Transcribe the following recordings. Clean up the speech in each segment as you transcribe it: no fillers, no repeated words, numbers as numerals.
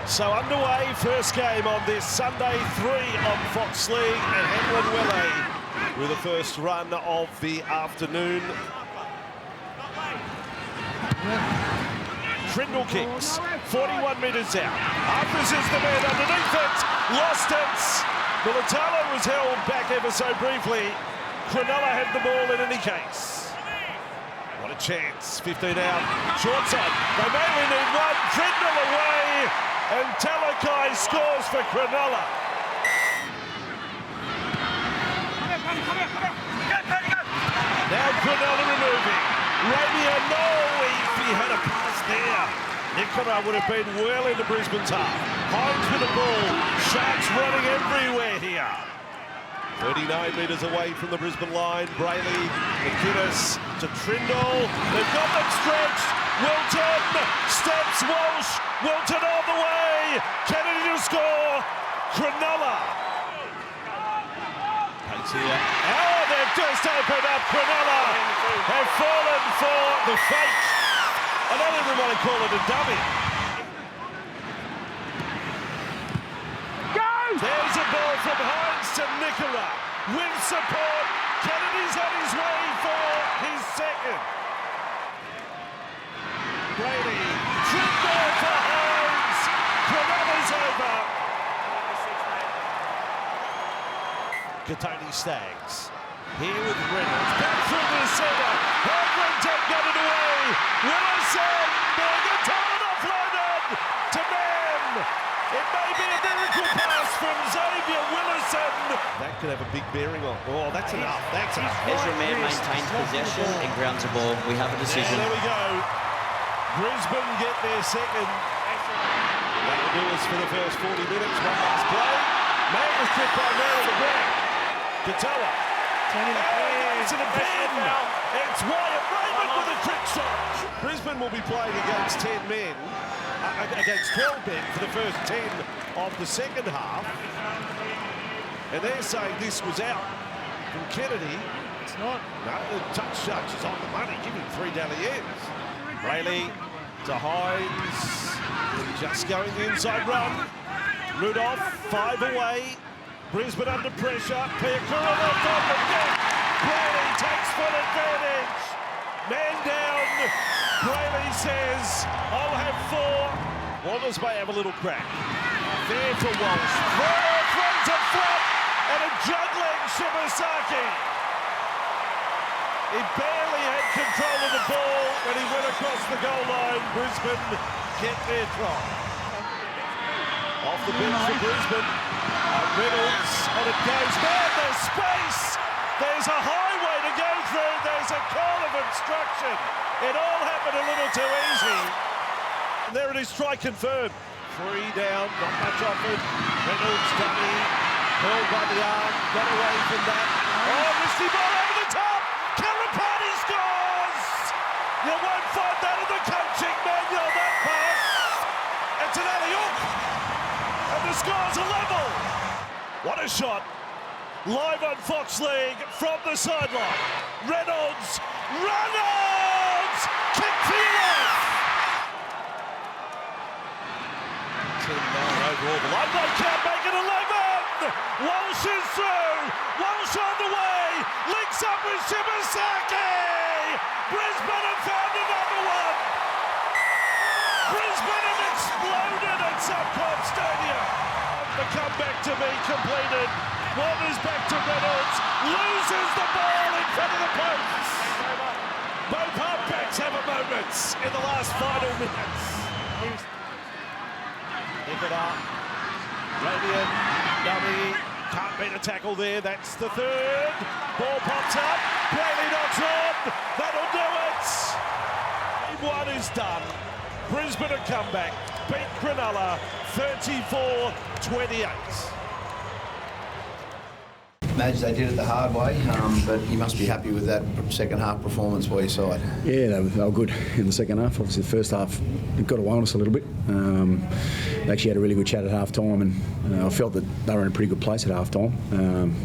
So underway, first game on this Sunday, 3 on Fox League, and Henlin Welle with the first run of the afternoon. Trindle kicks, 41 metres out. Arthurs is the man underneath it, lost it. Militalo was held back ever so briefly. Cronulla had the ball in any case. What a chance, 15 out, short side. They may only need one, Trindle away, and Talakai scores for Cronulla. Now Cronulla removing. Radio, no, if he had a pass there, Nicola would have been well into Brisbane's half. Hines with the ball, Sharks running everywhere here. 39 metres away from the Brisbane line, Brayley, McInnes to Trindle. They've got them stretched. Wilton steps Walsh. Wilton all the way. Kennedy to score. Cronulla. Pace here. Oh, they've just opened up. Cronulla have fallen for the fake. I don't even want to call it a dummy. Go! There's a ball from Hines to Nicola. With support, Kennedy's on his way for his second. Brady, Trindle for Hines. Cronulla's over. Katoni Staggs. Here with Reynolds. Back through the centre. Hodgson got it away. Willison. Bergatone offloaded to Man. It may be a miracle pass from Xavier Willison. That could have a big bearing on. Oh, that's enough. That's enough. Ezra Mann maintains possession and grounds the ball. We have a decision. Yeah, there we go. Brisbane get their second. That'll do us for the first 40 minutes. One last play. Man was tripped by Man on the ground. Katoa. It's in a bin. It's Wyatt Raymond with a trick shot. Brisbane will be playing against 10 men. Against 12 men for the first 10 of the second half. And they're saying this was out from Kennedy. It's not. No, the touch judge is on the money. Give him 3 Dally-Ns. Brayley to Hines. Just going the inside run. Rudolph, 5 away. Brisbane under pressure. Piakura from the deck. Brayley takes full advantage. Man down. Brayley says, I'll have 4. Wanderers may have a little crack. There for Walsh. Throws it flat. And a juggling Shibasaki. He barely had control of the ball when he went across the goal line. Brisbane get their try. Off the bench for Brisbane. Reynolds, and it goes. Man, there's space. There's a highway to go through. There's a call of obstruction. It all happened a little too easy. And there it is, try confirmed. 3 down, not much offered. Reynolds dummy, held by the arm, got away from that. Oh, risky ball over the top. Kalapati scores. You won't find that in the coaching manual, that pass. It's an alley-oop. And the score's a level. What a shot. Live on Fox League from the sideline. Reynolds. Kick for your life. 10 down overall. The line they can't make it 11. Walsh is through. Walsh on the way. Links up with Shibasaki. Brisbane have found another one. Brisbane have exploded at Suncorp Stadium. The comeback to be completed. Walters back to Reynolds. Loses the ball in front of the posts. Both halfbacks have a moment in the last final minutes. Pick it up. Radiant, dummy. Can't beat a tackle there. That's the 3rd. Ball pops up. Brayley knocks on. That'll do it. Game 1 is done. Brisbane a comeback. Beat Cronulla 34-28. Madge, they did it the hard way, but you must be happy with that second half performance for your side. Yeah, they were good in the second half. Obviously, the first half it got away on us a little bit. They actually had a really good chat at half time, and I felt that they were in a pretty good place at half time.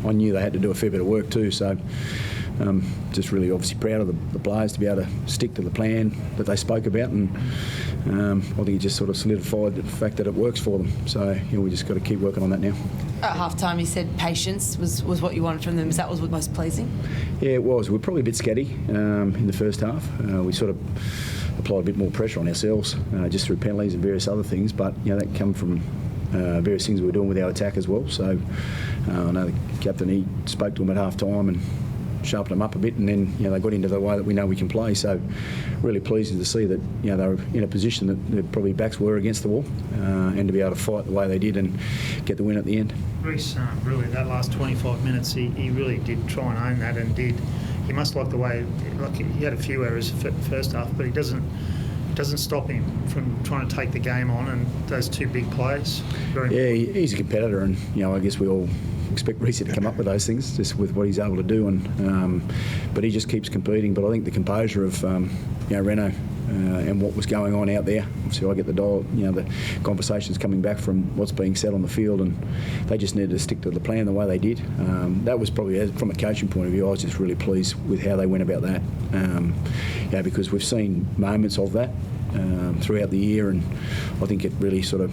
I knew they had to do a fair bit of work too, so just really obviously proud of the players to be able to stick to the plan that they spoke about, and I think it just sort of solidified the fact that it works for them. So we just got to keep working on that now. At half-time, you said patience was what you wanted from them. Is that was what most pleasing? Yeah, it was. We were probably a bit scatty in the first half. We sort of applied a bit more pressure on ourselves just through penalties and various other things, but that come from various things we were doing with our attack as well. So I know the captain, he spoke to them at half-time and sharpened them up a bit, and then they got into the way that we know we can play. So really pleasing to see that they were in a position that their probably backs were against the wall, and to be able to fight the way they did and get the win at the end. Reece, really, that last 25 minutes, he really did try and own that, and he must like the way, like he had a few errors first half, but it doesn't stop him from trying to take the game on, and those two big plays. He's a competitor, and I guess we all expect Reece to come up with those things just with what he's able to do, and but he just keeps competing. But I think the composure of Reno and what was going on out there, obviously I get the conversations coming back from what's being said on the field, and they just needed to stick to the plan the way they did. That was probably, from a coaching point of view, I was just really pleased with how they went about that, because we've seen moments of that throughout the year, and I think it really sort of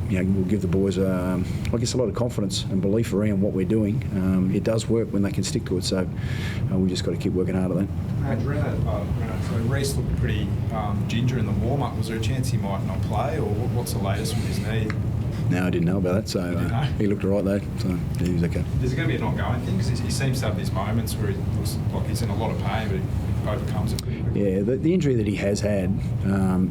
will give the boys, I guess, a lot of confidence and belief around what we're doing. It does work when they can stick to it, so we just got to keep working hard at that. So Reece looked pretty ginger in the warm-up. Was there a chance he might not play, or what's the latest with his knee? No, I didn't know about that, so he looked all right though, so he was okay. Is it going to be an ongoing thing? Because he seems to have these moments where he looks like he's in a lot of pain, but he overcomes it pretty quickly. Yeah, the injury that he has had,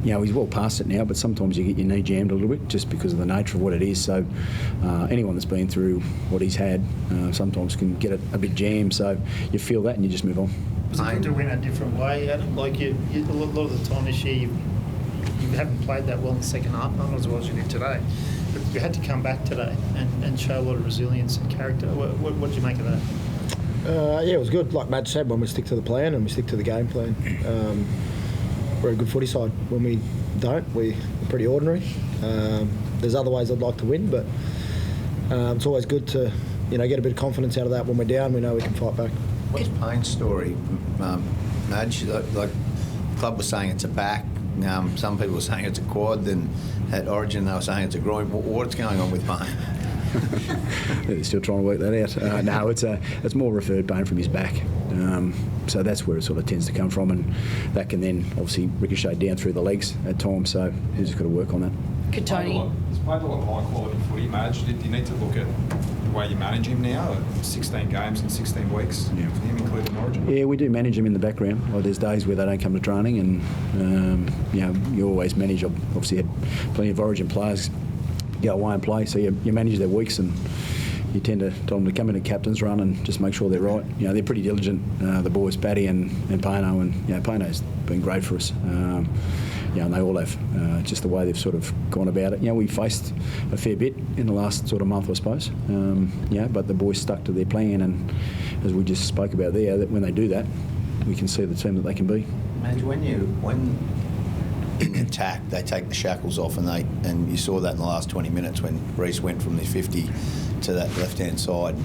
he's well past it now, but sometimes you get your knee jammed a little bit just because of the nature of what it is. So anyone that's been through what he's had sometimes can get it a bit jammed, so you feel that and you just move on. Was it good to win a different way, Adam? Like a lot of the time this year, you haven't played that well in the second half, not as well as you did today. But you had to come back today and show a lot of resilience and character. What did you make of that? It was good. Like Madge said, when we stick to the plan and we stick to the game plan, we're a good footy side. When we don't, we're pretty ordinary. There's other ways I'd like to win, but it's always good to get a bit of confidence out of that. When we're down, we know we can fight back. What's Payne's story, Madge? Like the club was saying it's a back. Some people were saying it's a quad. Then at Origin they were saying it's a groin. What's going on with Payne? They're still trying to work that out. No, it's more referred pain from his back. So that's where it sort of tends to come from, and that can then obviously ricochet down through the legs at times. So he's just got to work on that. Could Tony? He's played a lot of high quality footy, Madge. Do you need to look at the way you manage him now? 16 games in 16 weeks for him included in Origin? Yeah, we do manage him in the background. There's days where they don't come to training, and you always manage. Obviously, had plenty of Origin players go away and play, so you manage their weeks, and you tend to tell them to come in a captain's run and just make sure they're right. They're pretty diligent, the boys, Paddy and Pano, and Pano's been great for us. And they all have, just the way they've sort of gone about it. We faced a fair bit in the last sort of month, I suppose. But the boys stuck to their plan, and as we just spoke about there, that when they do that, we can see the team that they can be. Madge, when in attack they take the shackles off, and you saw that in the last 20 minutes when Reece went from the 50 to that left-hand side.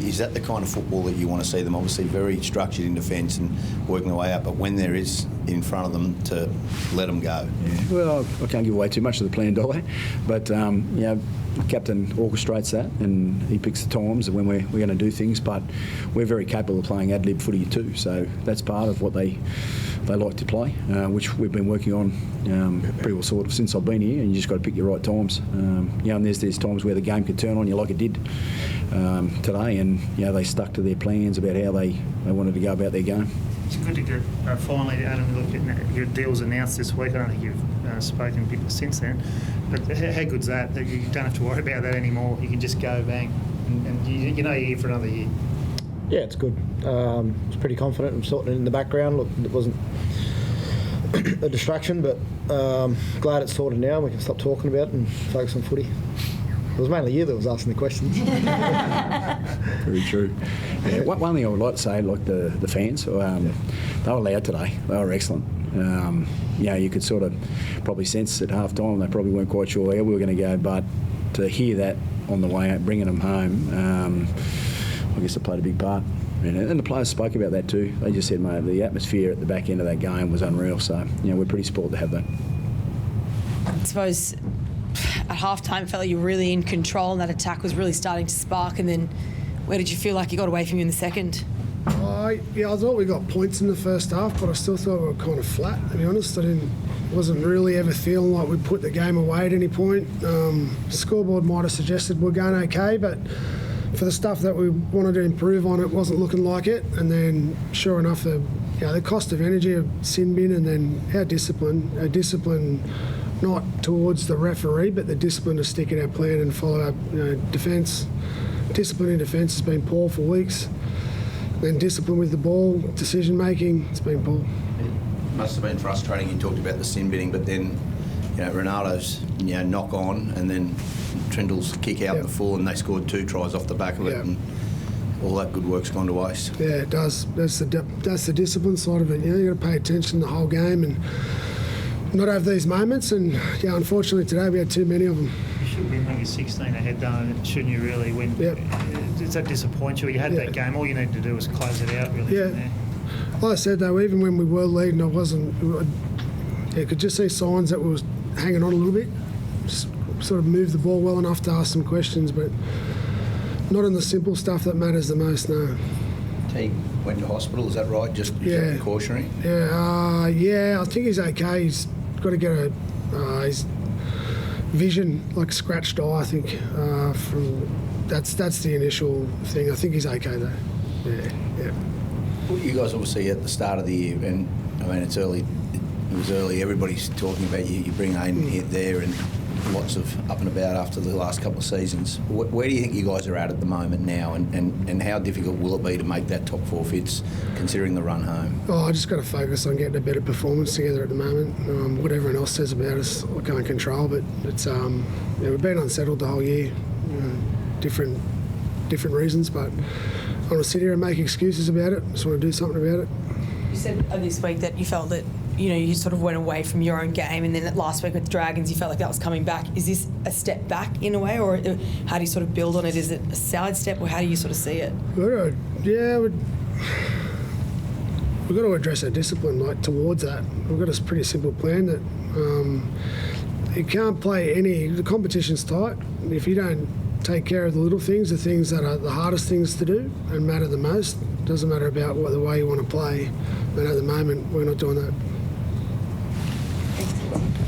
Is that the kind of football that you want to see them? Obviously very structured in defence and working their way up, but when there is in front of them, to let them go. Yeah. Well, I can't give away too much of the plan, do I? But the captain orchestrates that, and he picks the times when we're going to do things, but we're very capable of playing ad lib footy too, so that's part of what they like to play, which we've been working on pretty well sort of since I've been here, and you just got to pick your right times. And there's times where the game could turn on you like it did today, and they stuck to their plans about how they wanted to go about their game. It's good to get finally, Adam, look at your deal's announced this week. I don't think you've spoken a bit since then, but how good's that you don't have to worry about that anymore? You can just go bang, and you're here for another year. Yeah, it's good. I was pretty confident. I'm sorting it in the background. Look, it wasn't a distraction, but glad it's sorted now. We can stop talking about it and focus on footy. It was mainly you that was asking the questions. Very true. Yeah, one thing I would like to say, like the fans, they were loud today. They were excellent. You could sort of probably sense at half time they probably weren't quite sure where we were going to go, but to hear that on the way out, bringing them home, I guess it played a big part. And the players spoke about that too. They just said, mate, the atmosphere at the back end of that game was unreal. So, we're pretty spoiled to have that. I suppose at half-time, it felt like you were really in control and that attack was really starting to spark. And then where did you feel like you got away from you in the second? I thought we got points in the first half, but I still thought we were kind of flat, to be honest. Wasn't really ever feeling like we put the game away at any point. Scoreboard might have suggested we're going okay, but for the stuff that we wanted to improve on, it wasn't looking like it. And then, sure enough, the cost of energy of sin bin, and then our discipline not towards the referee, but the discipline to stick in our plan and follow our defence. Discipline in defence has been poor for weeks. Then discipline with the ball, decision making, it's been poor. It must have been frustrating. You talked about the sin binning, but then Ronaldo's knock on, and then Trindle's kick out the full, and they scored 2 tries off the back of it, and all that good work's gone to waste. Yeah, it does. That's the discipline side of it. You got to pay attention the whole game and not have these moments. And unfortunately today we had too many of them. You should win when you're 16 ahead, though, shouldn't you? Really, when does that disappoint you? You had that game. All you needed to do was close it out. Really. Yeah. From there. Like I said though, even when we were leading, could just see signs that we was hanging on a little bit. Just sort of moved the ball well enough to ask some questions, but not in the simple stuff that matters the most. No. Teague went to hospital. Is that right? Just cautionary. Yeah. I think he's okay. He's got to get his vision scratched eye. I think that's the initial thing. I think he's okay though. Yeah. Well, you guys obviously at the start of the year, and it's early. It was early. Everybody's talking about you. You bring Aiden here there, and lots of up and about after the last couple of seasons. Where do you think you guys are at the moment now, and how difficult will it be to make that top 4 fits, considering the run home? I just got to focus on getting a better performance together at the moment. What everyone else says about us, I can't control, but it's we've been unsettled the whole year, different reasons, but I want to sit here and make excuses about it. I just want to do something about it. You said this week that you felt that you sort of went away from your own game, and then last week with the Dragons you felt like that was coming back. Is this a step back in a way, or how do you sort of build on it? Is it a side step, or how do you sort of see it? We've got to address our discipline towards that. We've got a pretty simple plan that you can't play the competition's tight. If you don't take care of the little things, the things that are the hardest things to do and matter the most, doesn't matter about the way you want to play. But at the moment, we're not doing that.